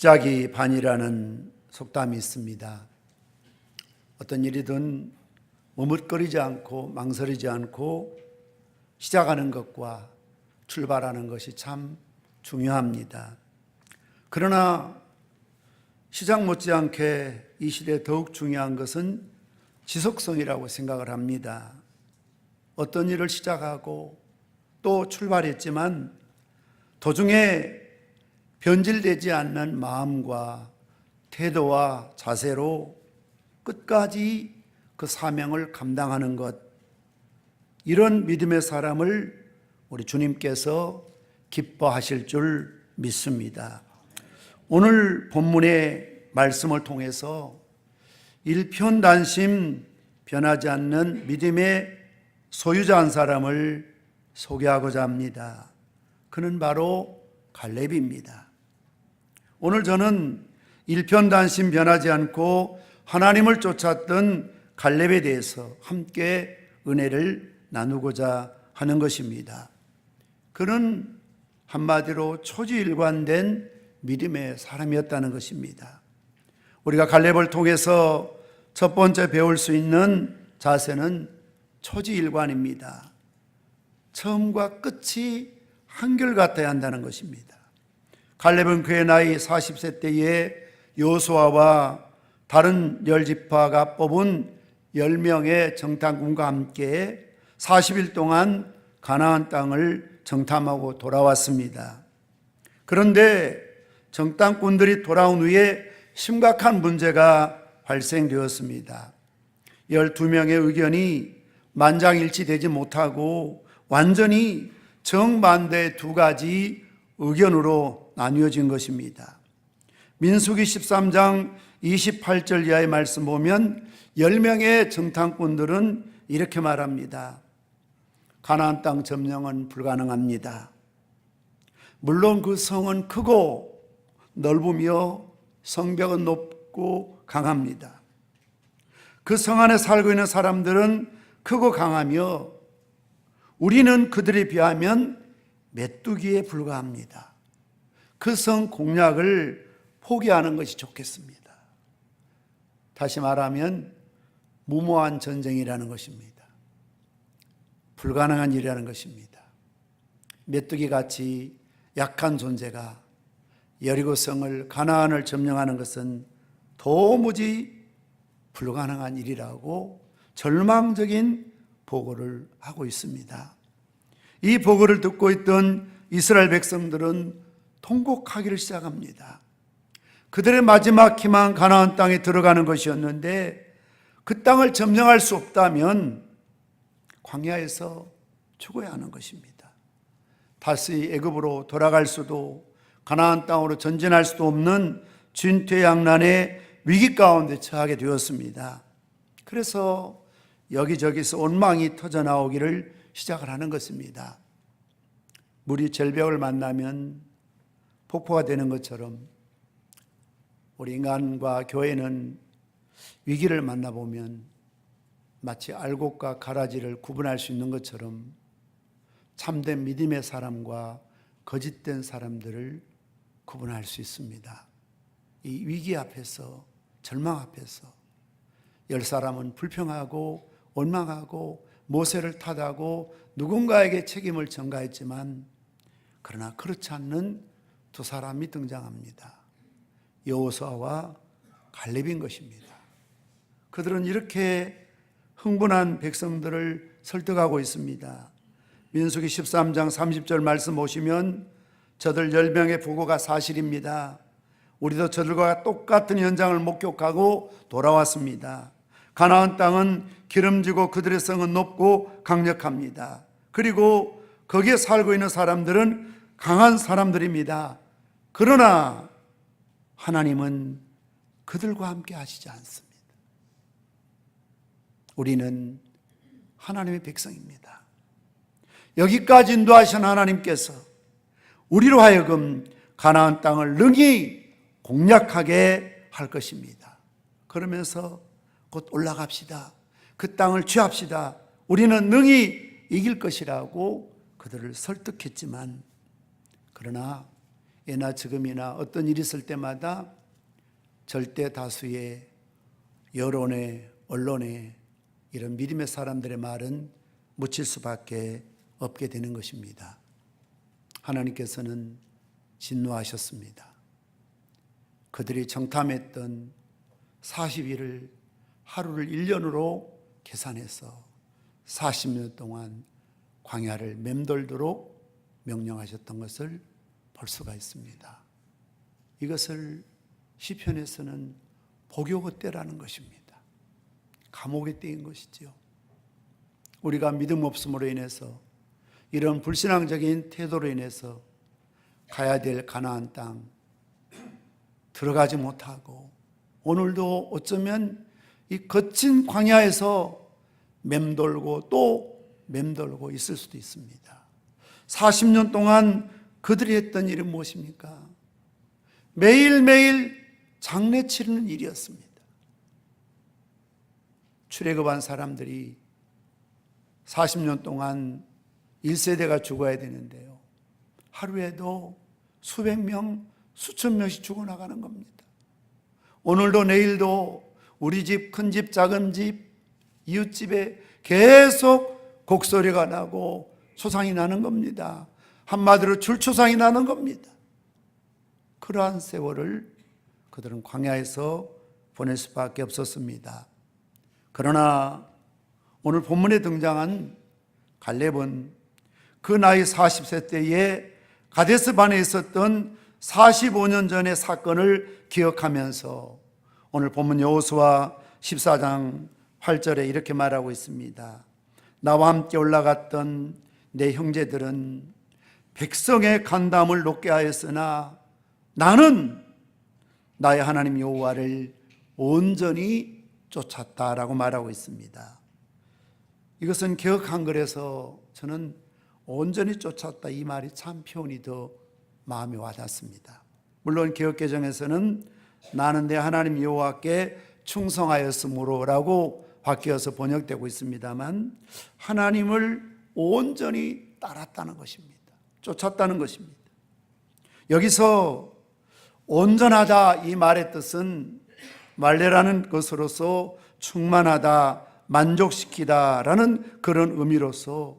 시작이 반이라는 속담이 있습니다. 어떤 일이든 머뭇거리지 않고 망설이지 않고 시작하는 것과 출발하는 것이 참 중요합니다. 그러나 시작 못지않게 이 시대에 더욱 중요한 것은 지속성이라고 생각을 합니다. 어떤 일을 시작하고 또 출발했지만 도중에 변질되지 않는 마음과 태도와 자세로 끝까지 그 사명을 감당하는 것, 이런 믿음의 사람을 우리 주님께서 기뻐하실 줄 믿습니다. 오늘 본문의 말씀을 통해서 일편단심 변하지 않는 믿음의 소유자 한 사람을 소개하고자 합니다. 그는 바로 갈렙입니다. 오늘 저는 일편단심 변하지 않고 하나님을 쫓았던 갈렙에 대해서 함께 은혜를 나누고자 하는 것입니다. 그는 한마디로 초지일관된 믿음의 사람이었다는 것입니다. 우리가 갈렙을 통해서 첫 번째 배울 수 있는 자세는 초지일관입니다. 처음과 끝이 한결같아야 한다는 것입니다. 갈렙은 그의 나이 40세 때에 여호수아와 다른 10지파가 뽑은 10명의 정탐꾼과 함께 40일 동안 가나안 땅을 정탐하고 돌아왔습니다. 그런데 정탐꾼들이 돌아온 후에 심각한 문제가 발생되었습니다. 12명의 의견이 만장일치되지 못하고 완전히 정반대의 두 가지 의견으로 나뉘어진 것입니다. 민수기 13장 28절 이하의 말씀 보면 10명의 정탐꾼들은 이렇게 말합니다. 가나안 땅 점령은 불가능합니다. 물론 그 성은 크고 넓으며 성벽은 높고 강합니다. 그 성 안에 살고 있는 사람들은 크고 강하며 우리는 그들에 비하면 메뚜기에 불과합니다. 그 성 공략을 포기하는 것이 좋겠습니다. 다시 말하면 무모한 전쟁이라는 것입니다. 불가능한 일이라는 것입니다. 메뚜기같이 약한 존재가 여리고성을 가나안을 점령하는 것은 도무지 불가능한 일이라고 절망적인 보고를 하고 있습니다. 이 보고를 듣고 있던 이스라엘 백성들은 통곡하기를 시작합니다. 그들의 마지막 희망 가나안 땅에 들어가는 것이었는데 그 땅을 점령할 수 없다면 광야에서 죽어야 하는 것입니다. 다시 애굽으로 돌아갈 수도 가나안 땅으로 전진할 수도 없는 진퇴양난의 위기 가운데 처하게 되었습니다. 그래서 여기저기서 원망이 터져나오기를 시작을 하는 것입니다. 물이 절벽을 만나면 폭포가 되는 것처럼 우리 인간과 교회는 위기를 만나보면 마치 알곡과 가라지를 구분할 수 있는 것처럼 참된 믿음의 사람과 거짓된 사람들을 구분할 수 있습니다. 이 위기 앞에서, 절망 앞에서 10사람은 불평하고 원망하고 모세를 탓하고 누군가에게 책임을 전가했지만 그러나 그렇지 않는 두 사람이 등장합니다. 여호수아와 갈렙인 것입니다. 그들은 이렇게 흥분한 백성들을 설득하고 있습니다. 민수기 13장 30절 말씀 보시면 저들 10명의 보고가 사실입니다. 우리도 저들과 똑같은 현장을 목격하고 돌아왔습니다. 가나안 땅은 기름지고 그들의 성은 높고 강력합니다. 그리고 거기에 살고 있는 사람들은 강한 사람들입니다. 그러나 하나님은 그들과 함께 하시지 않습니다. 우리는 하나님의 백성입니다. 여기까지 인도하신 하나님께서 우리로 하여금 가나안 땅을 능히 공략하게 할 것입니다. 그러면서 곧 올라갑시다. 그 땅을 취합시다. 우리는 능히 이길 것이라고 그들을 설득했지만 그러나 예나 지금이나 어떤 일이 있을 때마다 절대 다수의 여론에, 언론에 이런 믿음의 사람들의 말은 묻힐 수밖에 없게 되는 것입니다. 하나님께서는 진노하셨습니다. 그들이 정탐했던 40일을 하루를 1년으로 계산해서 40년 동안 광야를 맴돌도록 명령하셨던 것을 볼 수가 있습니다. 이것을 시편에서는 복요의 때라는 것입니다. 감옥의 때인 것이지요. 우리가 믿음 없음으로 인해서 이런 불신앙적인 태도로 인해서 가야 될 가나안 땅 들어가지 못하고 오늘도 어쩌면 이 거친 광야에서 맴돌고 또 맴돌고 있을 수도 있습니다. 40년 동안 그들이 했던 일은 무엇입니까? 매일매일 장례 치르는 일이었습니다. 출애굽한 사람들이 40년 동안 1세대가 죽어야 되는데요, 하루에도 수백 명, 수천 명씩 죽어나가는 겁니다. 오늘도 내일도 우리 집, 큰 집, 작은 집, 이웃집에 계속 곡소리가 나고 초상이 나는 겁니다. 한마디로 줄초상이 나는 겁니다. 그러한 세월을 그들은 광야에서 보낼 수밖에 없었습니다. 그러나 오늘 본문에 등장한 갈렙은 그 나이 40세 때에 가데스반에 있었던 45년 전의 사건을 기억하면서 오늘 본문 여호수아 14장 8절에 이렇게 말하고 있습니다. 나와 함께 올라갔던 내 형제들은 백성의 간담을 높게 하였으나 나는 나의 하나님 여호와를 온전히 쫓았다라고 말하고 있습니다. 이것은 개역 한글에서 저는 온전히 쫓았다 이 말이 참 표현이 더 마음에 와닿습니다. 물론 개역 개정에서는 나는 내 하나님 여호와께 충성하였으므로 라고 바뀌어서 번역되고 있습니다만 하나님을 온전히 따랐다는 것입니다. 쫓았다는 것입니다. 여기서 온전하다 이 말의 뜻은 말레라는 것으로서 충만하다, 만족시키다 라는 그런 의미로서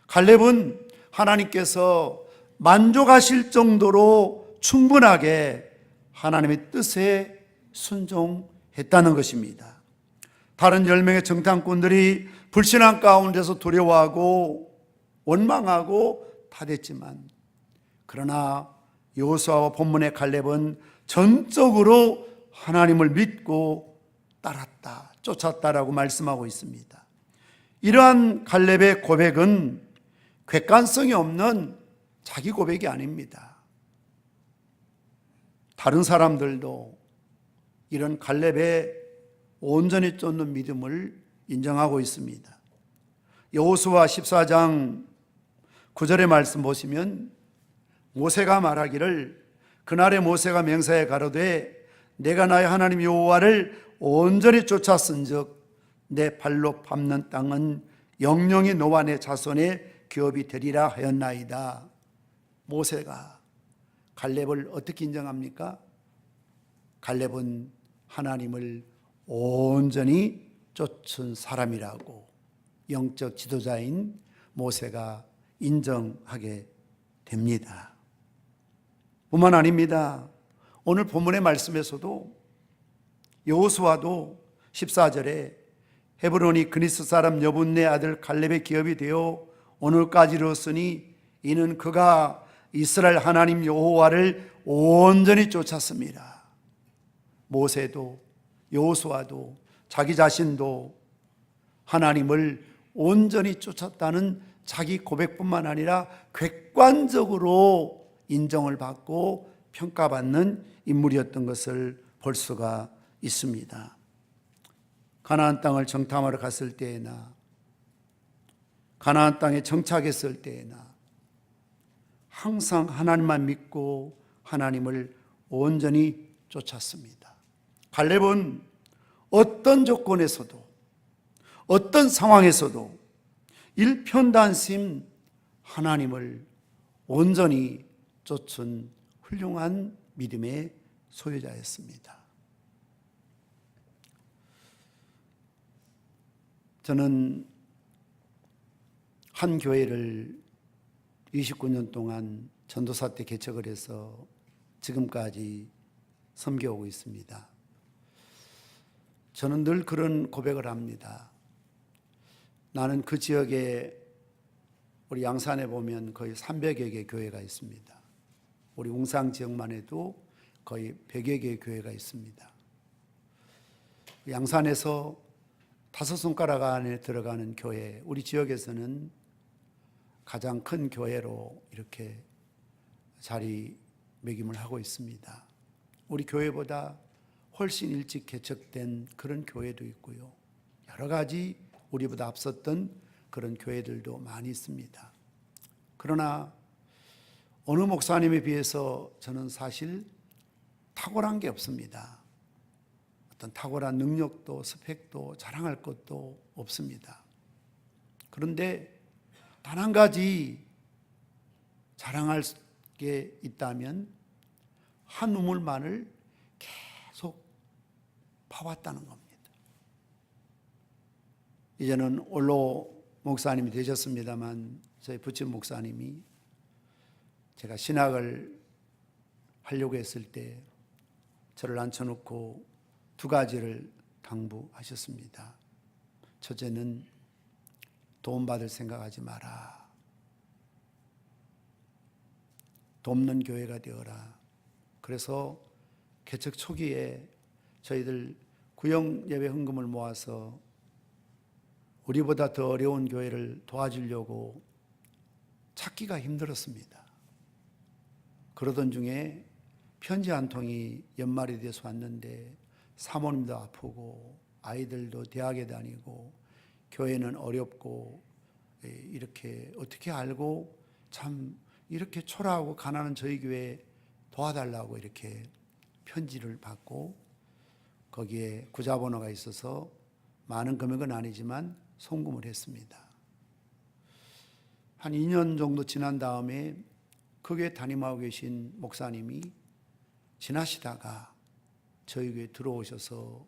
갈렙은 하나님께서 만족하실 정도로 충분하게 하나님의 뜻에 순종했다는 것입니다. 다른 10명의 정탐꾼들이 불신앙 가운데서 두려워하고 원망하고 타댔지만 그러나 여호수아와 본문의 갈렙은 전적으로 하나님을 믿고 따랐다, 쫓았다라고 말씀하고 있습니다. 이러한 갈렙의 고백은 객관성이 없는 자기 고백이 아닙니다. 다른 사람들도 이런 갈렙의 온전히 쫓는 믿음을 인정하고 있습니다. 여호수아 14장 9절의 말씀 보시면 모세가 말하기를 그날에 모세가 맹세하여 가로되 내가 나의 하나님 여호와를 온전히 쫓았은즉 내 발로 밟는 땅은 영영이 너와 내 자손의 기업이 되리라 하였나이다. 모세가 갈렙을 어떻게 인정합니까? 갈렙은 하나님을 온전히 쫓은 사람이라고 영적 지도자인 모세가 인정하게 됩니다. 뿐만 아닙니다. 오늘 본문의 말씀에서도 여호수아도 14절에 헤브론이 그니스 사람 여분네 아들 갈렙의 기업이 되어 오늘까지 이르렀으니 이는 그가 이스라엘 하나님 여호와를 온전히 쫓았습니다. 모세도 여호수아도 자기 자신도 하나님을 온전히 쫓았다는 자기 고백뿐만 아니라 객관적으로 인정을 받고 평가받는 인물이었던 것을 볼 수가 있습니다. 가나안 땅을 정탐하러 갔을 때에나 가나안 땅에 정착했을 때에나 항상 하나님만 믿고 하나님을 온전히 쫓았습니다. 갈렙은 어떤 조건에서도 어떤 상황에서도 일편단심 하나님을 온전히 쫓은 훌륭한 믿음의 소유자였습니다. 저는 한 교회를 29년 동안 전도사 때 개척을 해서 지금까지 섬겨오고 있습니다. 저는 늘 그런 고백을 합니다. 나는 그 지역에 우리 양산에 보면 거의 300여 개 교회가 있습니다. 우리 웅상 지역만 해도 거의 100여 개의 교회가 있습니다. 양산에서 5손가락 안에 들어가는 교회, 우리 지역에서는 가장 큰 교회로 이렇게 자리매김을 하고 있습니다. 우리 교회보다 훨씬 일찍 개척된 그런 교회도 있고요. 여러 가지 우리보다 앞섰던 그런 교회들도 많이 있습니다. 그러나 어느 목사님에 비해서 저는 사실 탁월한 게 없습니다. 어떤 탁월한 능력도 스펙도 자랑할 것도 없습니다. 그런데 단 한 가지 자랑할 게 있다면 한 우물만을 계속 파왔다는 겁니다. 이제는 올로 목사님이 되셨습니다만 저희 부친 목사님이 제가 신학을 하려고 했을 때 저를 앉혀놓고 2가지를 당부하셨습니다. 첫째는 도움받을 생각하지 마라. 돕는 교회가 되어라. 그래서 개척 초기에 저희들 구역 예배 헌금을 모아서 우리보다 더 어려운 교회를 도와주려고 찾기가 힘들었습니다. 그러던 중에 편지 한 통이 연말이 돼서 왔는데 사모님도 아프고 아이들도 대학에 다니고 교회는 어렵고 이렇게 어떻게 알고 참 이렇게 초라하고 가난한 저희 교회에 도와달라고 이렇게 편지를 받고 거기에 구자번호가 있어서 많은 금액은 아니지만 송금을 했습니다. 한 2년 정도 지난 다음에 그 교회 담임하고 계신 목사님이 지나시다가 저희 교회에 들어오셔서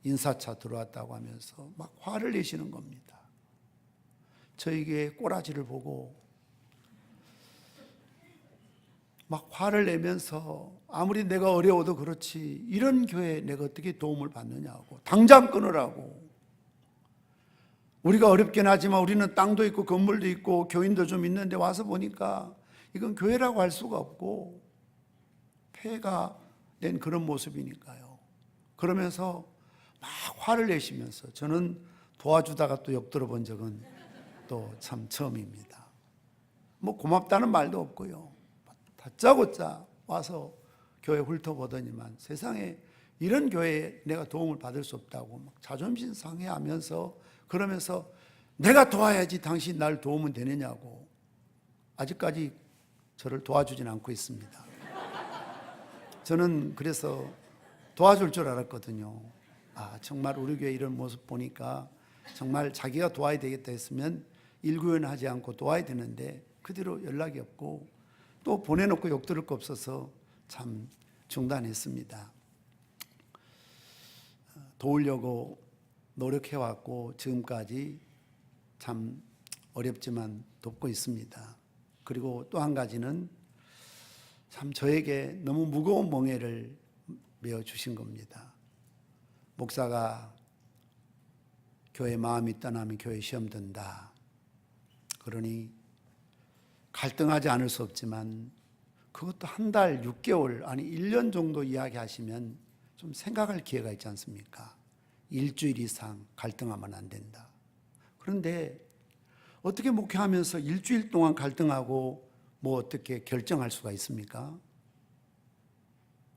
인사차 들어왔다고 하면서 막 화를 내시는 겁니다. 저희 교회 꼬라지를 보고 막 화를 내면서 아무리 내가 어려워도 그렇지 이런 교회에 내가 어떻게 도움을 받느냐고 당장 끊으라고. 우리가 어렵긴 하지만 우리는 땅도 있고 건물도 있고 교인도 좀 있는데 와서 보니까 이건 교회라고 할 수가 없고 폐가 된 그런 모습이니까요. 그러면서 막 화를 내시면서 저는 도와주다가 또 욕 들어본 적은 또 참 처음입니다. 뭐 고맙다는 말도 없고요. 다짜고짜 와서 교회 훑어보더니만 세상에 이런 교회에 내가 도움을 받을 수 없다고 막 자존심 상해하면서 그러면서 내가 도와야지 당신 날 도우면 되느냐고 아직까지 저를 도와주진 않고 있습니다. 저는 그래서 도와줄 줄 알았거든요. 정말 우리 교회 이런 모습 보니까 정말 자기가 도와야 되겠다 했으면 일구연하지 않고 도와야 되는데 그 뒤로 연락이 없고 또 보내놓고 욕 들을 거 없어서 참 중단했습니다. 도우려고 노력해왔고 지금까지 참 어렵지만 돕고 있습니다. 그리고 또 한 가지는 참 저에게 너무 무거운 멍에를 메어주신 겁니다. 목사가 교회 마음이 떠나면 교회 시험 든다. 그러니 갈등하지 않을 수 없지만 그것도 한 달, 6개월, 아니 1년 정도 이야기하시면 좀 생각할 기회가 있지 않습니까? 일주일 이상 갈등하면 안 된다. 그런데 어떻게 목회하면서 일주일 동안 갈등하고 뭐 어떻게 결정할 수가 있습니까?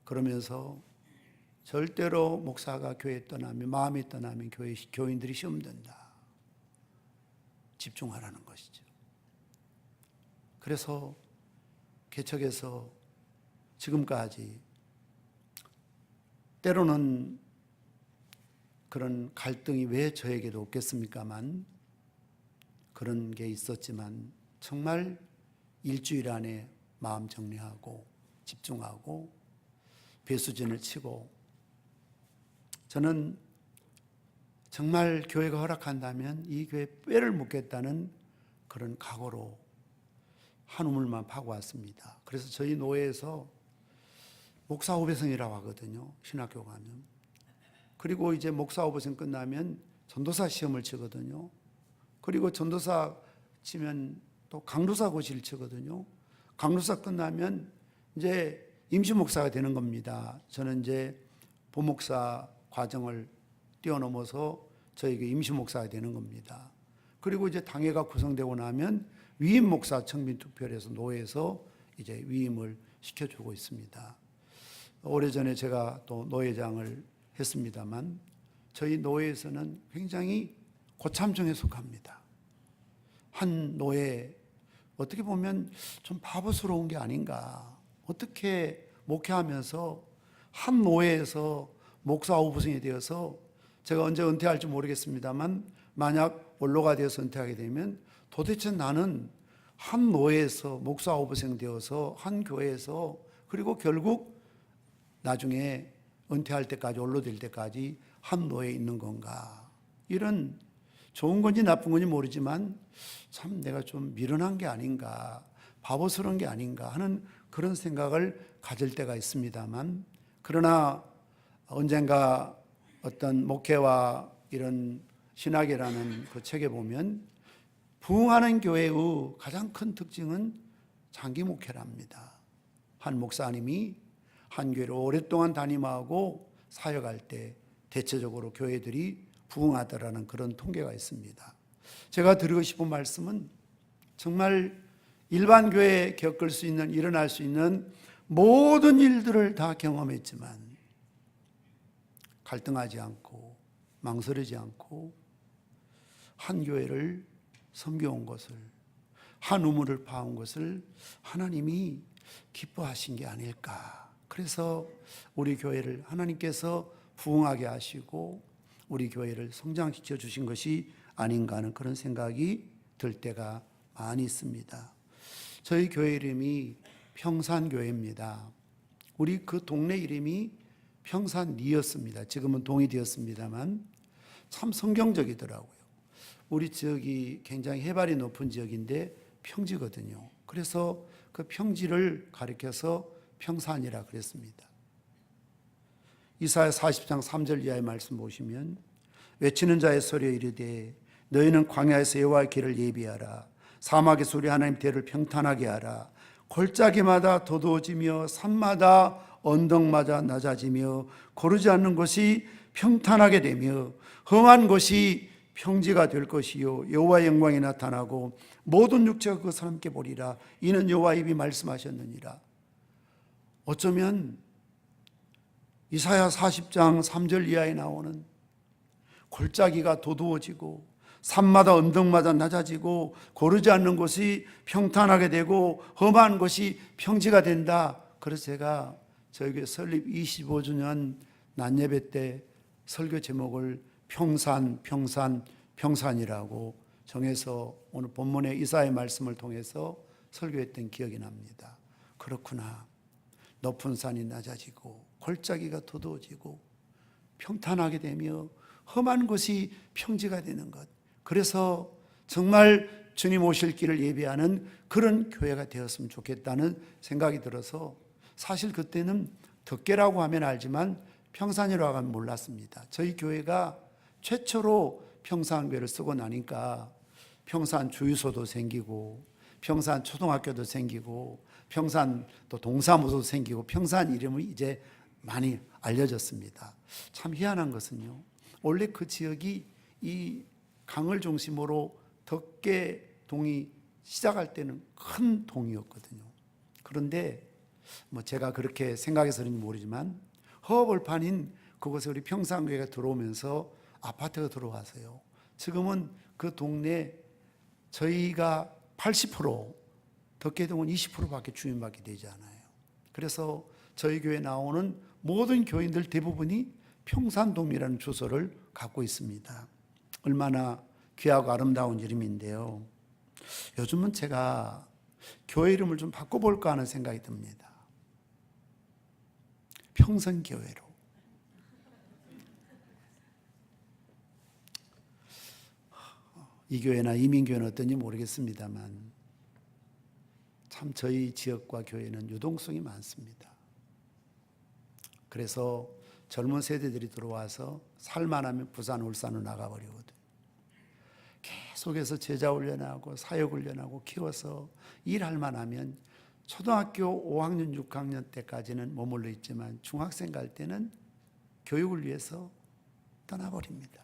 그러면서 절대로 목사가 교회 떠나면 마음이 떠나면 교인들이 시험 든다. 집중하라는 것이죠. 그래서 개척에서 지금까지 때로는 그런 갈등이 왜 저에게도 없겠습니까만 그런 게 있었지만 정말 일주일 안에 마음 정리하고 집중하고 배수진을 치고, 저는 정말 교회가 허락한다면 이 교회에 뼈를 묻겠다는 그런 각오로 한 우물만 파고 왔습니다. 그래서 저희 노회에서 목사 후배생이라고 하거든요. 신학교 가면. 그리고 이제 목사 후배생 끝나면 전도사 시험을 치거든요. 그리고 전도사 치면 또 강도사 고시를 치거든요. 강도사 끝나면 이제 임시 목사가 되는 겁니다. 저는 이제 부목사 과정을 뛰어넘어서 저에게 임시 목사가 되는 겁니다. 그리고 이제 당회가 구성되고 나면 위임 목사 청빈 투표를 해서 노회에서 이제 위임을 시켜주고 있습니다. 오래전에 제가 또 노회장을 했습니다만 저희 노회에서는 굉장히 고참중에 속합니다. 한 노회, 어떻게 보면 좀 바보스러운 게 아닌가. 어떻게 목회하면서 한 노회에서 목사 후보생이 되어서, 제가 언제 은퇴할지 모르겠습니다만 만약 원로가 되어서 은퇴하게 되면 도대체 나는 한 노회에서 목사 후보생 되어서 한 교회에서, 그리고 결국 나중에 은퇴할 때까지, 원로 될 때까지 한 노회에 있는 건가. 이런, 좋은 건지 나쁜 건지 모르지만 참 내가 좀 미련한 게 아닌가, 바보스러운 게 아닌가 하는 그런 생각을 가질 때가 있습니다만, 그러나 언젠가 어떤 목회와 이런 신학이라는 그 책에 보면 부흥하는 교회의 가장 큰 특징은 장기 목회랍니다. 한 목사님이 한 교회를 오랫동안 담임하고 사역할 때 대체적으로 교회들이 부흥하더라는 그런 통계가 있습니다. 제가 드리고 싶은 말씀은 정말 일반 교회에 겪을 수 있는, 일어날 수 있는 모든 일들을 다 경험했지만 갈등하지 않고 망설이지 않고 한 교회를 섬겨온 것을, 한 우물을 파온 것을 하나님이 기뻐하신 게 아닐까. 그래서 우리 교회를 하나님께서 부흥하게 하시고 우리 교회를 성장시켜 주신 것이 아닌가 하는 그런 생각이 들 때가 많이 있습니다. 저희 교회 이름이 평산교회입니다. 우리 그 동네 이름이 평산리였습니다. 지금은 동이 되었습니다만 참 성경적이더라고요. 우리 지역이 굉장히 해발이 높은 지역인데 평지거든요. 그래서 그 평지를 가리켜서 평산이라 그랬습니다. 이사야 40장 3절 이하의 말씀 보시면, 외치는 자의 소리에 이르되 너희는 광야에서 여호와의 길을 예비하라. 사막에서 우리 하나님 대를 평탄하게 하라. 골짜기마다 도도해지며 산마다 언덕마다 낮아지며 고르지 않는 곳이 평탄하게 되며 험한 곳이 평지가 될 것이요 여호와의 영광이 나타나고 모든 육체가 그 사람께 보리라. 이는 여호와의 입이 말씀하셨느니라. 어쩌면 이사야 40장 3절 이하에 나오는 골짜기가 도두어지고 산마다 언덕마다 낮아지고 고르지 않는 곳이 평탄하게 되고 험한 곳이 평지가 된다. 그래서 제가 저희 교회 설립 25주년 낮예배 때 설교 제목을 평산이라고 정해서 오늘 본문의 이사야의 말씀을 통해서 설교했던 기억이 납니다. 그렇구나. 높은 산이 낮아지고 골짜기가 도도해지고 평탄하게 되며 험한 곳이 평지가 되는 것. 그래서 정말 주님 오실 길을 예비하는 그런 교회가 되었으면 좋겠다는 생각이 들어서, 사실 그때는 덕계라고 하면 알지만 평산이라고 하면 몰랐습니다. 저희 교회가 최초로 평산교회를 쓰고 나니까 평산 주유소도 생기고 평산 초등학교도 생기고 평산 또 동사무소도 생기고 평산 이름이 이제 많이 알려졌습니다. 참 희한한 것은요, 원래 그 지역이 이 강을 중심으로 덕계동이 시작할 때는 큰 동이었거든요. 그런데 뭐 제가 그렇게 생각해서 그런지 모르지만 허벌판인 그곳에 우리 평산교회가 들어오면서 아파트가 들어와서요, 지금은 그 동네 저희가 80%, 덕계동은 20%밖에 주인받게 되지 않아요. 그래서 저희 교회에 나오는 모든 교인들 대부분이 평산동이라는 주소를 갖고 있습니다. 얼마나 귀하고 아름다운 이름인데요. 요즘은 제가 교회 이름을 좀 바꿔볼까 하는 생각이 듭니다. 평생교회로. 이 교회나 이민교회는 어떤지 모르겠습니다만 참 저희 지역과 교회는 유동성이 많습니다. 그래서 젊은 세대들이 들어와서 살만하면 부산, 울산으로 나가버리거든요. 계속해서 제자 훈련하고 사역 훈련하고 키워서 일할 만하면 초등학교 5학년, 6학년 때까지는 머물러 있지만 중학생 갈 때는 교육을 위해서 떠나버립니다.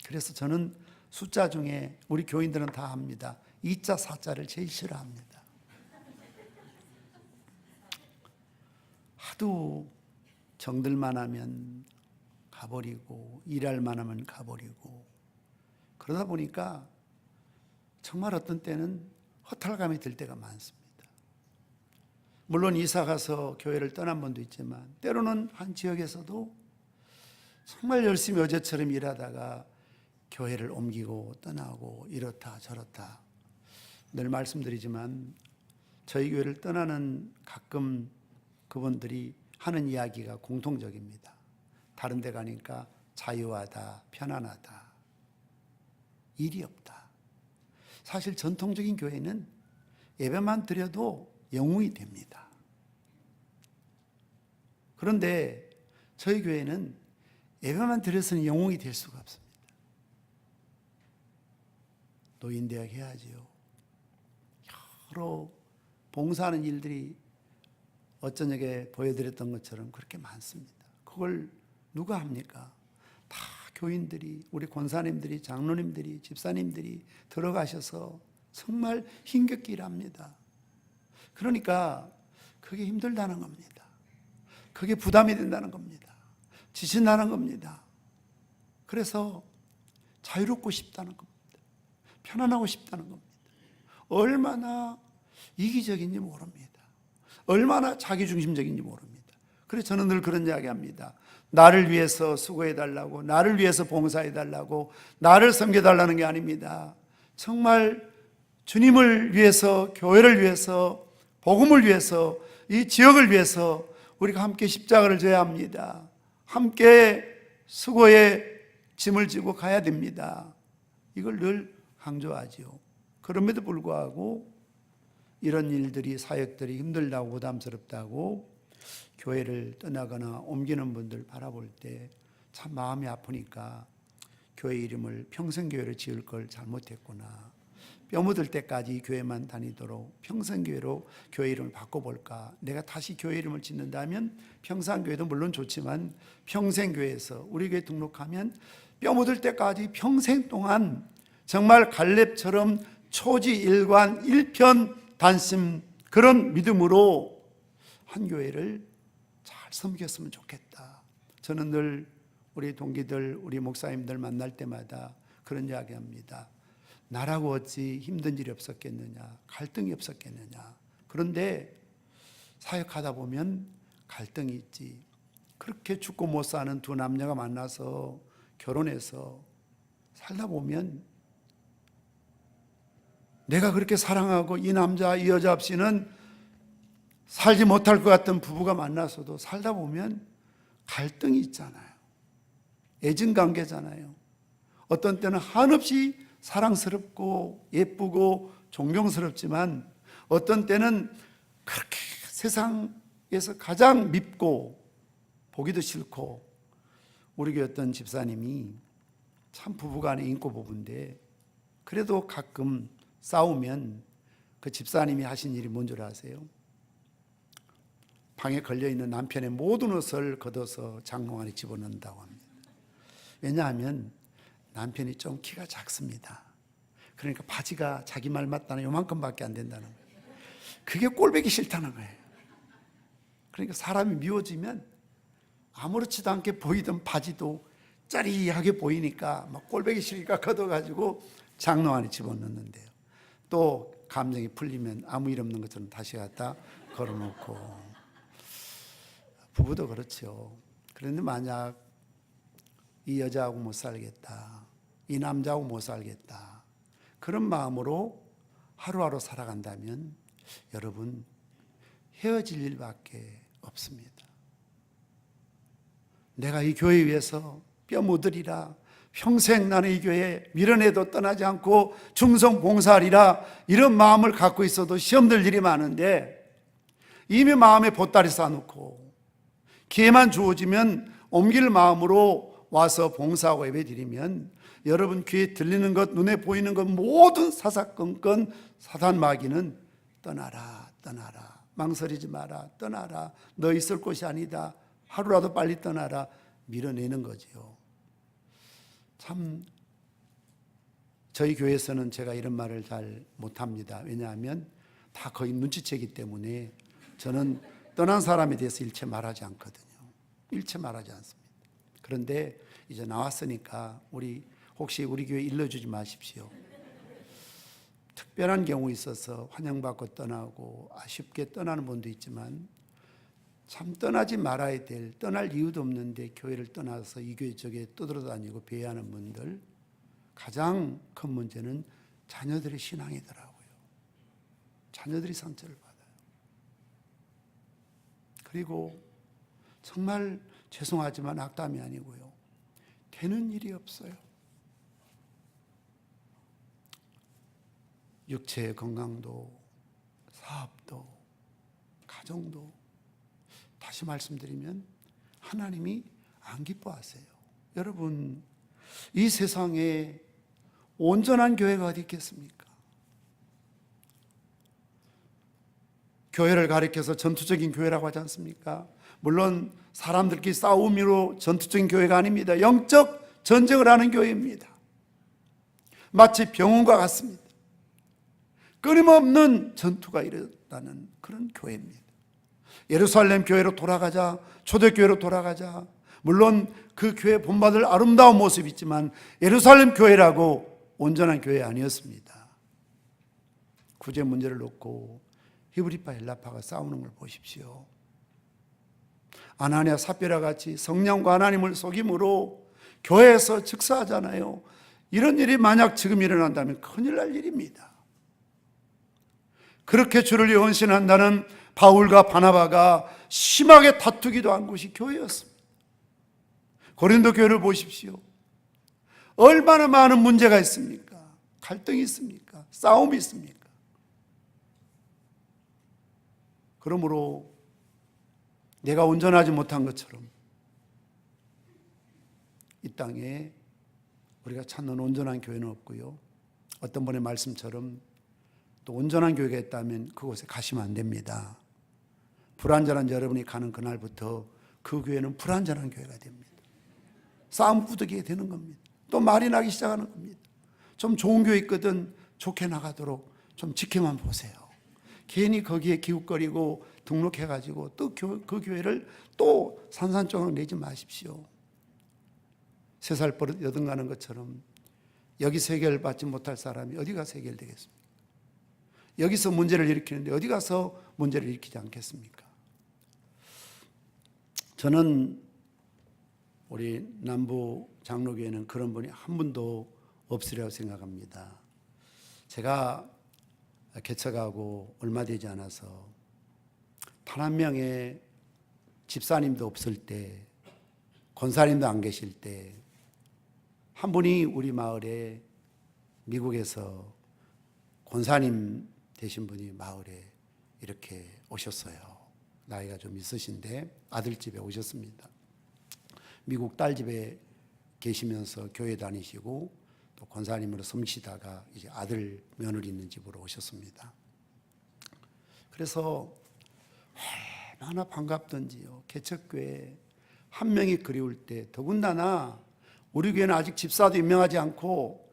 그래서 저는 숫자 중에 우리 교인들은 다 합니다. 2자, 4자를 제일 싫어합니다. 하도 정들만 하면 가버리고 일할 만하면 가버리고 그러다 보니까 정말 어떤 때는 허탈감이 들 때가 많습니다. 물론 이사 가서 교회를 떠난 분도 있지만 때로는 한 지역에서도 정말 열심히 어제처럼 일하다가 교회를 옮기고 떠나고 이렇다 저렇다 늘 말씀드리지만 저희 교회를 떠나는 가끔 그분들이 하는 이야기가 공통적입니다. 다른 데 가니까 자유하다, 편안하다, 일이 없다. 사실 전통적인 교회는 예배만 드려도 영웅이 됩니다. 그런데 저희 교회는 예배만 드려서는 영웅이 될 수가 없습니다. 노인대학 해야지요. 여러 봉사하는 일들이 어쩌녁에 보여드렸던 것처럼 그렇게 많습니다. 그걸 누가 합니까? 다 교인들이, 우리 권사님들이, 장로님들이, 집사님들이 들어가셔서 정말 힘겹게 일합니다. 그러니까 그게 힘들다는 겁니다. 그게 부담이 된다는 겁니다. 지친다는 겁니다. 그래서 자유롭고 싶다는 겁니다. 편안하고 싶다는 겁니다. 얼마나 이기적인지 모릅니다. 얼마나 자기중심적인지 모릅니다. 그래서 저는 늘 그런 이야기합니다. 나를 위해서 수고해달라고, 나를 위해서 봉사해달라고, 나를 섬겨달라는 게 아닙니다. 정말 주님을 위해서, 교회를 위해서, 복음을 위해서, 이 지역을 위해서 우리가 함께 십자가를 져야 합니다. 함께 수고의 짐을 지고 가야 됩니다. 이걸 늘 강조하지요. 그럼에도 불구하고 이런 일들이, 사역들이 힘들다고 부담스럽다고 교회를 떠나거나 옮기는 분들 바라볼 때 참 마음이 아프니까 교회 이름을 평생교회로 지을 걸 잘못했구나. 뼈 묻을 때까지 교회만 다니도록 평생교회로 교회 이름을 바꿔볼까. 내가 다시 교회 이름을 짓는다면 평산교회도 물론 좋지만 평생교회에서 우리 교회 등록하면 뼈 묻을 때까지 평생 동안 정말 갈렙처럼 초지일관 일편단심 그런 믿음으로 한 교회를 잘 섬겼으면 좋겠다. 저는 늘 우리 동기들, 우리 목사님들 만날 때마다 그런 이야기합니다. 나라고 어찌 힘든 일이 없었겠느냐, 갈등이 없었겠느냐. 그런데 사역하다 보면 갈등이 있지. 그렇게 죽고 못 사는 두 남녀가 만나서 결혼해서 살다 보면 내가 그렇게 사랑하고 이 남자 이 여자 없이는 살지 못할 것 같던 부부가 만나서도 살다 보면 갈등이 있잖아요. 애증관계잖아요. 어떤 때는 한없이 사랑스럽고 예쁘고 존경스럽지만 어떤 때는 그렇게 세상에서 가장 밉고 보기도 싫고, 우리 교회 어떤 집사님이 참 부부간의 인고 부부인데 그래도 가끔 싸우면 그 집사님이 하신 일이 뭔 줄 아세요? 방에 걸려있는 남편의 모든 옷을 걷어서 장롱 안에 집어넣는다고 합니다. 왜냐하면 남편이 좀 키가 작습니다. 그러니까 바지가 자기 말 맞다는 요만큼밖에 안 된다는 거예요. 그게 꼴보기 싫다는 거예요. 그러니까 사람이 미워지면 아무렇지도 않게 보이던 바지도 짜리하게 보이니까 막 꼴보기 싫으니까 걷어가지고 장롱 안에 집어넣는데요. 또 감정이 풀리면 아무 일 없는 것처럼 다시 갖다 걸어놓고. 부부도 그렇죠. 그런데 만약 이 여자하고 못 살겠다, 이 남자하고 못 살겠다, 그런 마음으로 하루하루 살아간다면 여러분 헤어질 일밖에 없습니다. 내가 이 교회 위해서 뼈 묻으리라, 평생 나는 이 교회 밀어내도 떠나지 않고 충성 봉사하리라, 이런 마음을 갖고 있어도 시험 들 일이 많은데 이미 마음에 보따리 싸놓고 기회만 주어지면 옮길 마음으로 와서 봉사하고 예배드리면 여러분 귀에 들리는 것, 눈에 보이는 것 모든 사사건건 사단 마귀는 떠나라, 떠나라, 망설이지 마라, 떠나라, 너 있을 곳이 아니다, 하루라도 빨리 떠나라, 밀어내는 거지요. 참 저희 교회에서는 제가 이런 말을 잘 못합니다. 왜냐하면 다 거의 눈치채기 때문에 저는 떠난 사람에 대해서 일체 말하지 않거든요. 일체 말하지 않습니다. 그런데 이제 나왔으니까 혹시 우리 교회 일러주지 마십시오. 특별한 경우 있어서 환영받고 떠나고 아쉽게 떠나는 분도 있지만 참 떠나지 말아야 될, 떠날 이유도 없는데 교회를 떠나서 이 교회 저교회 떠돌아다니고 배회하는 분들, 가장 큰 문제는 자녀들의 신앙이더라고요. 자녀들이 상처를 받아요. 그리고 정말 죄송하지만 악담이 아니고요, 되는 일이 없어요. 육체의 건강도, 사업도, 가정도, 다시 말씀드리면 하나님이 안 기뻐하세요. 여러분, 이 세상에 온전한 교회가 어디 있겠습니까? 교회를 가리켜서 전투적인 교회라고 하지 않습니까? 물론 사람들끼리 싸움으로 전투적인 교회가 아닙니다. 영적 전쟁을 하는 교회입니다. 마치 병원과 같습니다. 끊임없는 전투가 일어나는 그런 교회입니다. 예루살렘 교회로 돌아가자, 초대교회로 돌아가자. 물론 그 교회 본받을 아름다운 모습이 있지만 예루살렘 교회라고 온전한 교회 아니었습니다. 구제 문제를 놓고 히브리파 헬라파가 싸우는 걸 보십시오. 아나니아 삽비라 같이 성령과 하나님을 속임으로 교회에서 즉사하잖아요. 이런 일이 만약 지금 일어난다면 큰일 날 일입니다. 그렇게 주를 위해 헌신한다는 바울과 바나바가 심하게 다투기도 한 곳이 교회였습니다. 고린도 교회를 보십시오. 얼마나 많은 문제가 있습니까? 갈등이 있습니까? 싸움이 있습니까? 그러므로 내가 온전하지 못한 것처럼 이 땅에 우리가 찾는 온전한 교회는 없고요, 어떤 분의 말씀처럼 또 온전한 교회가 있다면 그곳에 가시면 안 됩니다. 불완전한 여러분이 가는 그날부터 그 교회는 불완전한 교회가 됩니다. 싸움 부득이게 되는 겁니다. 또 말이 나기 시작하는 겁니다. 좀 좋은 교회 있거든 좋게 나가도록 좀 지켜만 보세요. 괜히 거기에 기웃거리고 등록해가지고 또 그 교회를 또 산산조각 내지 마십시오. 3살 버릇 여든가는 것처럼 여기서 해결받지 못할 사람이 어디 가서 해결되겠습니까? 여기서 문제를 일으키는데 어디 가서 문제를 일으키지 않겠습니까? 저는 우리 남부 장로교회는 그런 분이 한 분도 없으리라고 생각합니다. 제가 개척하고 얼마 되지 않아서 단 한 명의 집사님도 없을 때, 권사님도 안 계실 때 한 분이 우리 마을에 미국에서 권사님 되신 분이 마을에 이렇게 오셨어요. 나이가 좀 있으신데 아들 집에 오셨습니다. 미국 딸 집에 계시면서 교회 다니시고 또 권사님으로 섬기시다가 이제 아들 며느리 있는 집으로 오셨습니다. 그래서 얼마나 반갑던지요. 개척교회 한 명이 그리울 때, 더군다나 우리 교회는 아직 집사도 임명하지 않고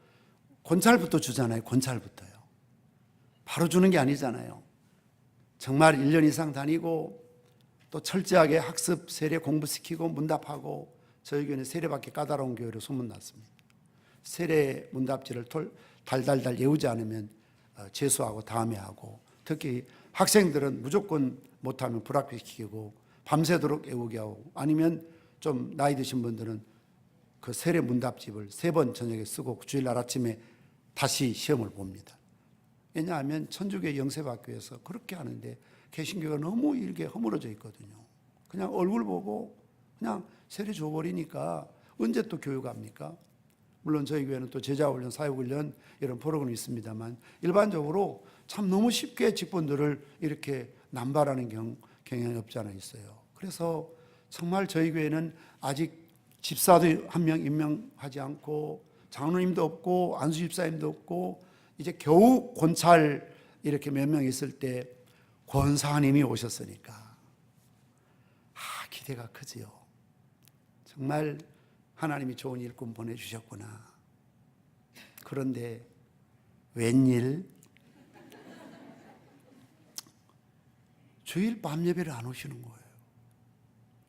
권찰부터 주잖아요. 권찰부터요. 바로 주는 게 아니잖아요. 정말 1년 이상 다니고 또 철저하게 학습 세례 공부시키고 문답하고, 저희 교회는 세례받기 까다로운 교회로 소문났습니다. 세례 문답지를 달달달 외우지 않으면 재수하고 다음에 하고, 특히 학생들은 무조건 못하면 불합격시키고 밤새도록 외우게 하고, 아니면 좀 나이 드신 분들은 그 세례 문답집을 3번 저녁에 쓰고 주일날 아침에 다시 시험을 봅니다. 왜냐하면 천주교 영세학교에서 그렇게 하는데 개신교가 너무 일개 허물어져 있거든요. 그냥 얼굴 보고 그냥 세례 줘버리니까 언제 또 교육합니까? 물론 저희 교회는 또 제자훈련, 사역훈련 이런 프로그램이 있습니다만 일반적으로 참 너무 쉽게 직분들을 이렇게 남발하는 경향이 없지 않아 있어요. 그래서 정말 저희 교회는 아직 집사도 한 명 임명하지 않고 장로님도 없고 안수 집사님도 없고 이제 겨우 권찰 이렇게 몇 명 있을 때 권사님이 오셨으니까 기대가 크지요. 정말 하나님이 좋은 일꾼 보내주셨구나. 그런데 웬일 주일 밤 예배를 안 오시는 거예요.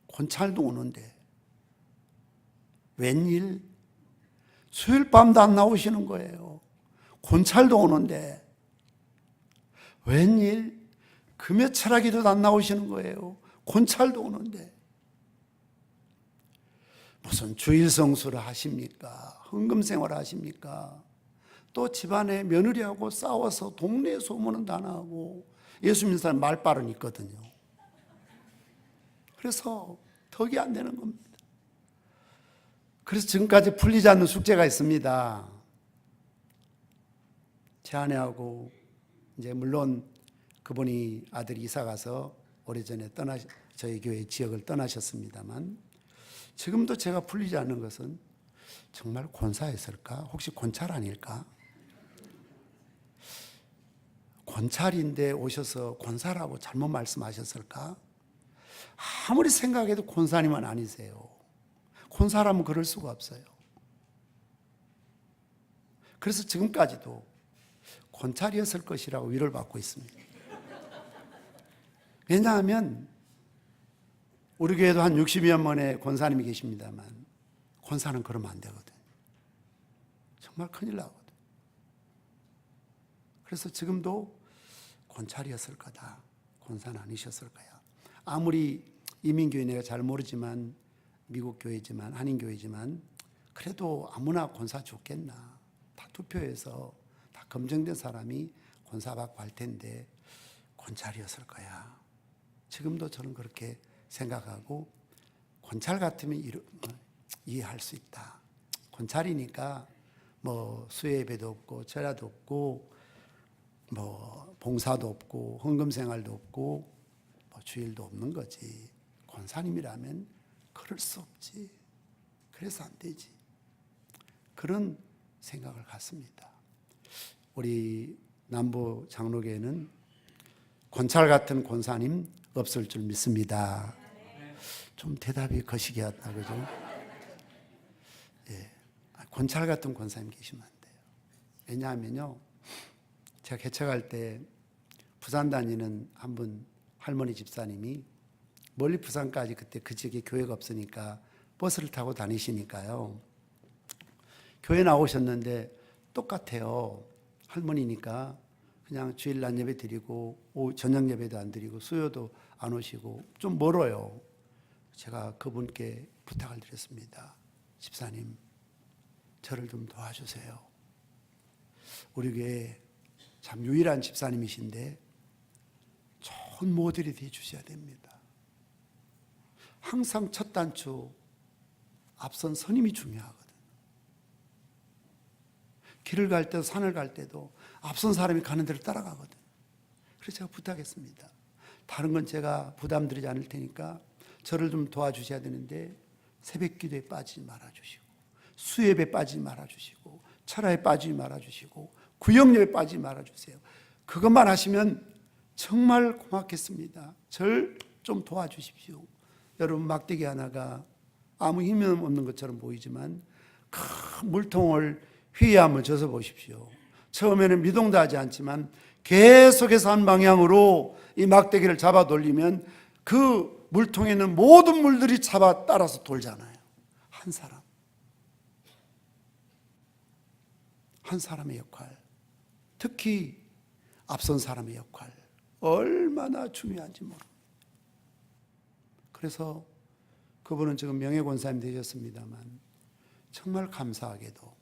권찰도 오는데 웬일 수요일 밤도 안 나오시는 거예요. 권찰도 오는데 웬일 금요 철학기도도 안 나오시는 거예요. 권찰도 오는데 무슨 주일 성수를 하십니까? 헌금 생활을 하십니까? 또 집안에 며느리하고 싸워서 동네 소문은 다 나고 예수 믿는 사람 말빨은 있거든요. 그래서 덕이 안 되는 겁니다. 그래서 지금까지 풀리지 않는 숙제가 있습니다. 제 아내하고 이제 물론 그분이 아들이 이사 가서 오래전에 저희 교회 지역을 떠나셨습니다만 지금도 제가 풀리지 않는 것은 정말 권사였을까? 혹시 권찰 아닐까? 권찰인데 오셔서 권사라고 잘못 말씀하셨을까? 아무리 생각해도 권사님은 아니세요. 권사라면 그럴 수가 없어요. 그래서 지금까지도 권찰이었을 것이라고 위로를 받고 있습니다. 왜냐하면 우리 교회도 한 60여 명의 권사님이 계십니다만 권사는 그러면 안 되거든요. 정말 큰일 나거든요. 그래서 지금도 권찰이었을 거다. 권사는 아니셨을 거야. 아무리 이민교회 내가 잘 모르지만 미국 교회지만 한인교회지만 그래도 아무나 권사 줬겠나. 다 투표해서 다 검증된 사람이 권사 받고 할 텐데 권찰이었을 거야. 지금도 저는 그렇게 생각하고 권찰 같으면 이해할 수 있다. 권찰이니까 뭐 수예배도 없고 절야도 없고 뭐 봉사도 없고 헌금 생활도 없고 뭐 주일도 없는 거지. 권사님이라면 그럴 수 없지. 그래서 안 되지. 그런 생각을 갖습니다. 우리 남부 장로교회는 권찰 같은 권사님 없을 줄 믿습니다. 좀 대답이 거시기하다, 그죠? 예. 권찰 같은 권사님 계시면 안 돼요. 왜냐하면요, 제가 개척할 때 부산 다니는 한 분 할머니 집사님이 멀리 부산까지 그때 그 지역에 교회가 없으니까 버스를 타고 다니시니까요. 교회 나오셨는데 똑같아요. 할머니니까 그냥 주일 날 예배 드리고 저녁 예배도 안 드리고 수요도 안 오시고 좀 멀어요. 제가 그분께 부탁을 드렸습니다. 집사님, 저를 좀 도와주세요. 우리 교회 참 유일한 집사님이신데 좋은 모델이 되어 주셔야 됩니다. 항상 첫 단추 앞선 선임이 중요하거든요. 길을 갈 때도 산을 갈 때도 앞선 사람이 가는 대로 따라가거든요. 그래서 제가 부탁했습니다. 다른 건 제가 부담드리지 않을 테니까 저를 좀 도와주셔야 되는데 새벽 기도에 빠지지 말아주시고 수예배에 빠지지 말아주시고 철야에 빠지지 말아주시고 구역예배에 빠지지 말아주세요. 그것만 하시면 정말 고맙겠습니다. 절 좀 도와주십시오. 여러분, 막대기 하나가 아무 힘이 없는 것처럼 보이지만 큰 물통을 휘야함을 져서 보십시오. 처음에는 미동도 하지 않지만 계속해서 한 방향으로 이 막대기를 잡아 돌리면 그 물통에 있는 모든 물들이 잡아 따라서 돌잖아요. 한 사람. 한 사람의 역할. 특히 앞선 사람의 역할. 얼마나 중요한지 모릅니다. 그래서 그분은 지금 명예권사님 되셨습니다만 정말 감사하게도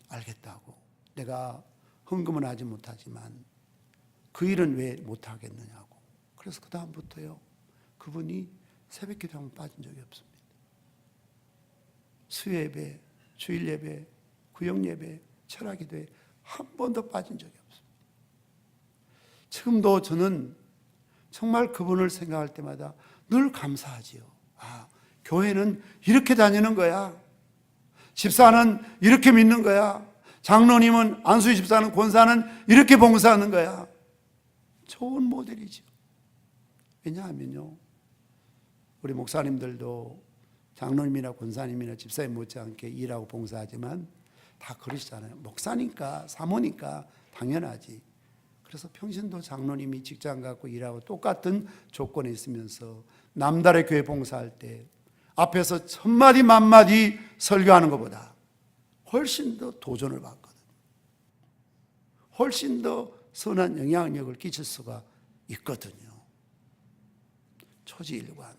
알겠다고, 내가 헌금은 하지 못하지만 그 일은 왜 못하겠느냐고. 그래서 그 다음부터요, 그분이 새벽 기도 한번 빠진 적이 없습니다. 수요 예배, 주일 예배, 구역 예배, 철학 기도에 한 번도 빠진 적이 없습니다. 지금도 저는 정말 그분을 생각할 때마다 늘 감사하지요. 아, 교회는 이렇게 다니는 거야. 집사는 이렇게 믿는 거야. 장로님은, 안수희 집사는, 권사는 이렇게 봉사하는 거야. 좋은 모델이죠. 왜냐하면요, 우리 목사님들도 장로님이나 권사님이나 집사님 못지않게 일하고 봉사하지만 다 그러시잖아요. 목사니까, 사모니까 당연하지. 그래서 평신도 장로님이 직장 갖고 일하고 똑같은 조건에 있으면서 남달의 교회 봉사할 때 앞에서 천마디 만마디 설교하는 것보다 훨씬 더 도전을 받거든요. 훨씬 더 선한 영향력을 끼칠 수가 있거든요. 초지일관,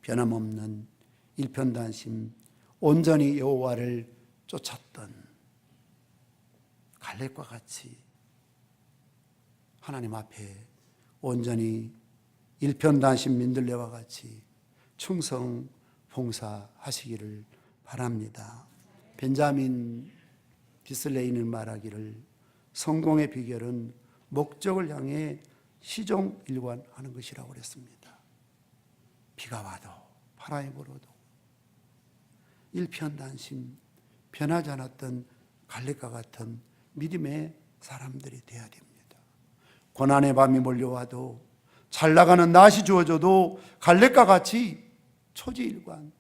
변함없는 일편단심, 온전히 여호와를 쫓았던 갈렙과 같이 하나님 앞에 온전히 일편단심 민들레와 같이 충성 봉사하시기를 바랍니다. 벤자민 디슬레이는 말하기를 성공의 비결은 목적을 향해 시종일관하는 것이라고 그랬습니다. 비가 와도 바람이 불어도 일편단심, 변하지 않았던 갈렙과 같은 믿음의 사람들이 되어야 됩니다. 고난의 밤이 몰려와도 잘 나가는 낮이 주어져도 갈렙과 같이 초지일관,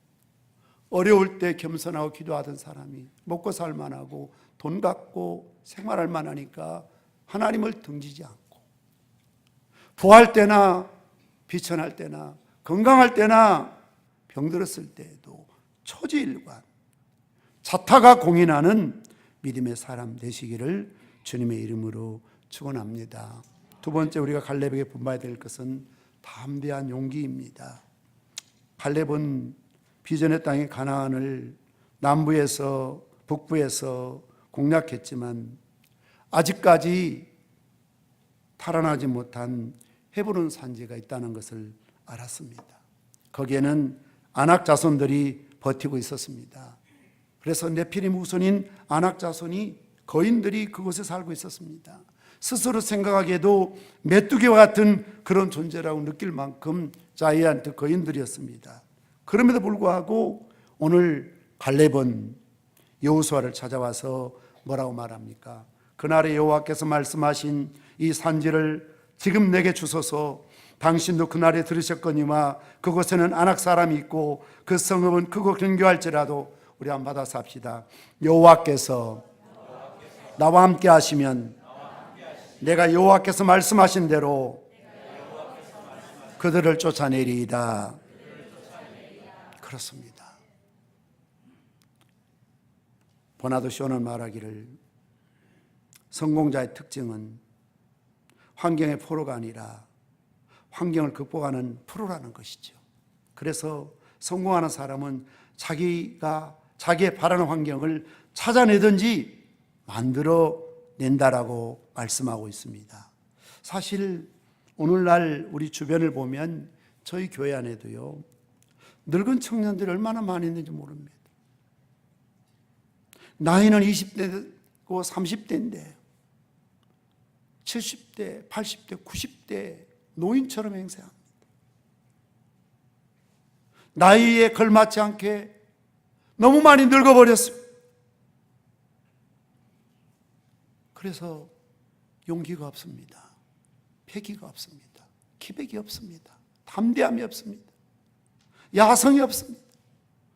어려울 때 겸손하고 기도하던 사람이 먹고 살만하고 돈 갖고 생활할 만하니까 하나님을 등지지 않고 부할 때나 비천할 때나 건강할 때나 병들었을 때에도 초지일관, 자타가 공인하는 믿음의 사람 되시기를 주님의 이름으로 축원합니다. 두 번째 우리가 갈렙에게 분봐야 될 것은 담대한 용기입니다. 갈렙은 비전의 땅인 가나안을 남부에서 북부에서 공략했지만 아직까지 탈환하지 못한 헤브론 산지가 있다는 것을 알았습니다. 거기에는 아낙 자손들이 버티고 있었습니다. 그래서 네피림 후손인 아낙 자손이 거인들이 그곳에 살고 있었습니다. 스스로 생각하기에도 메뚜기와 같은 그런 존재라고 느낄 만큼 자이언트 거인들이었습니다. 그럼에도 불구하고 오늘 갈렙은 여호수아를 찾아와서 뭐라고 말합니까? 그날에 여호와께서 말씀하신 이 산지를 지금 내게 주소서. 당신도 그날에 들으셨거니와 그곳에는 아낙 사람이 있고 그 성읍은 크고 견고할지라도 우리 한번 받아서 합시다. 여호와께서 나와 함께 하시면 내가 여호와께서 말씀하신 대로 그들을 쫓아내리이다. 그렇습니다. 버나드 쇼는 말하기를 성공자의 특징은 환경의 포로가 아니라 환경을 극복하는 프로라는 것이죠. 그래서 성공하는 사람은 자기의 바라는 환경을 찾아내든지 만들어 낸다라고 말씀하고 있습니다. 사실 오늘날 우리 주변을 보면 저희 교회 안에도요, 늙은 청년들이 얼마나 많이 있는지 모릅니다. 나이는 20대고 30대인데 70대, 80대, 90대 노인처럼 행세합니다. 나이에 걸맞지 않게 너무 많이 늙어버렸습니다. 그래서 용기가 없습니다. 패기가 없습니다. 기백이 없습니다. 담대함이 없습니다. 야성이 없습니다.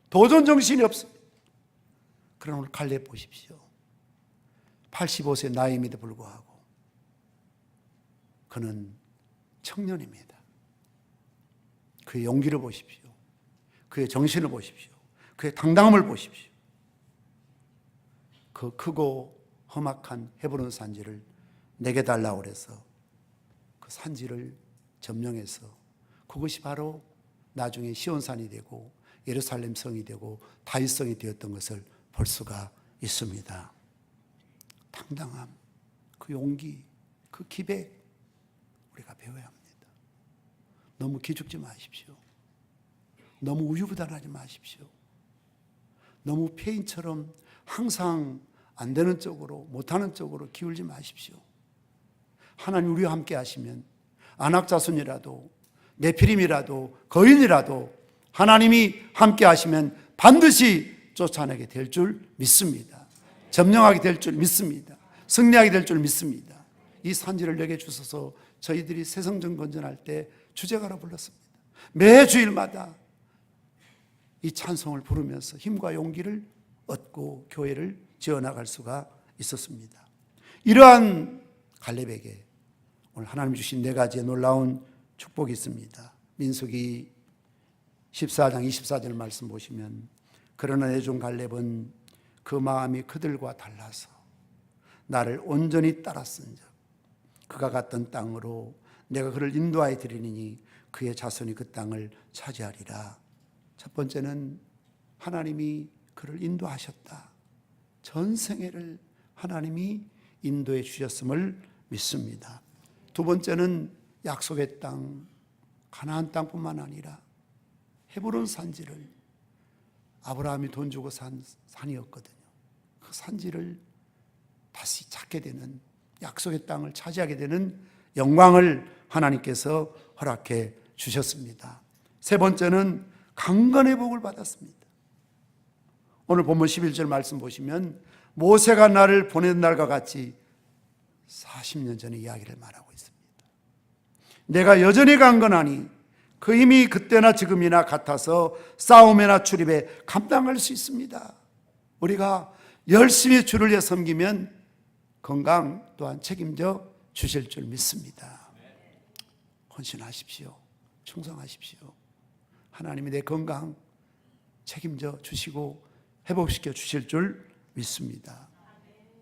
도전 정신이 없습니다. 그러나 오늘 갈렙 보십시오. 85세 나이임에도 불구하고 그는 청년입니다. 그의 용기를 보십시오. 그의 정신을 보십시오. 그의 당당함을 보십시오. 그 크고 험악한 헤브론 산지를 내게 달라고 그래서 그 산지를 점령해서 그것이 바로 나중에 시온산이 되고 예루살렘 성이 되고 다윗성이 되었던 것을 볼 수가 있습니다. 당당함, 그 용기, 그 기백 우리가 배워야 합니다. 너무 기죽지 마십시오. 너무 우유부단하지 마십시오. 너무 폐인처럼 항상 안 되는 쪽으로, 못하는 쪽으로 기울지 마십시오. 하나님 우리와 함께 하시면 안악자손이라도 네피림이라도 거인이라도 하나님이 함께 하시면 반드시 쫓아내게 될 줄 믿습니다. 점령하게 될 줄 믿습니다. 승리하게 될 줄 믿습니다. 이 산지를 내게 주셔서 저희들이 새성전 건전할 때 주제가로 불렀습니다. 매 주일마다 이 찬송을 부르면서 힘과 용기를 얻고 교회를 지어나갈 수가 있었습니다. 이러한 갈렙에게 오늘 하나님 주신 4가지의 놀라운 축복이 있습니다. 민수기 14장 24절 말씀 보시면 그러나 내 종 갈렙은 그 마음이 그들과 달라서 나를 온전히 따랐은즉 그가 갔던 땅으로 내가 그를 인도하여 드리니 그의 자손이 그 땅을 차지하리라. 첫 번째는 하나님이 그를 인도하셨다. 전생애를 하나님이 인도해 주셨음을 믿습니다. 두 번째는 약속의 땅, 가나안 땅뿐만 아니라 헤브론 산지를 아브라함이 돈 주고 산 산이었거든요. 그 산지를 다시 찾게 되는, 약속의 땅을 차지하게 되는 영광을 하나님께서 허락해 주셨습니다. 세 번째는 강건의 복을 받았습니다. 오늘 본문 11절 말씀 보시면 모세가 나를 보낸 날과 같이 40년 전의 이야기를 말하고 있습니다. 내가 여전히 강건하니 그 힘이 그때나 지금이나 같아서 싸움이나 출입에 감당할 수 있습니다. 우리가 열심히 주를 위해 섬기면 건강 또한 책임져 주실 줄 믿습니다. 헌신하십시오. 충성하십시오. 하나님이 내 건강 책임져 주시고 회복시켜 주실 줄 믿습니다.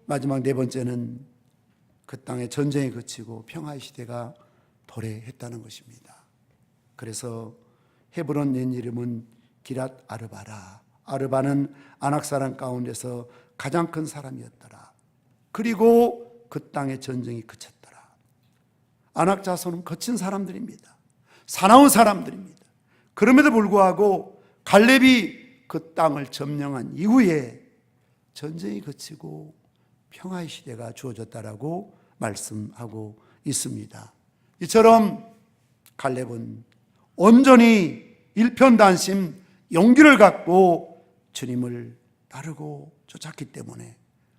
마지막 4번째는 그 땅에 전쟁이 그치고 평화의 시대가 도래했다는 것입니다. 그래서 헤브론 옛 이름은 기랏 아르바라. 아르바는 아낙 사람 가운데서 가장 큰 사람이었더라. 그리고 그 땅의 전쟁이 그쳤더라. 아낙 자손은 거친 사람들입니다. 사나운 사람들입니다. 그럼에도 불구하고 갈렙이 그 땅을 점령한 이후에 전쟁이 그치고 평화의 시대가 주어졌다라고 말씀하고 있습니다. 이처럼 갈렙은 온전히 일편단심 용기를 갖고 주님을 따르고 쫓았기 때문에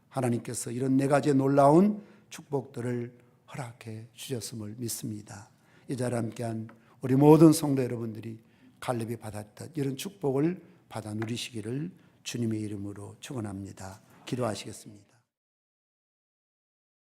하나님께서 이런 4가지의 놀라운 축복들을 허락해 주셨음을 믿습니다. 이 자리에 함께한 우리 모든 성도 여러분들이 갈렙이 받았던 이런 축복을 받아 누리시기를 주님의 이름으로 축원합니다. 기도하시겠습니다.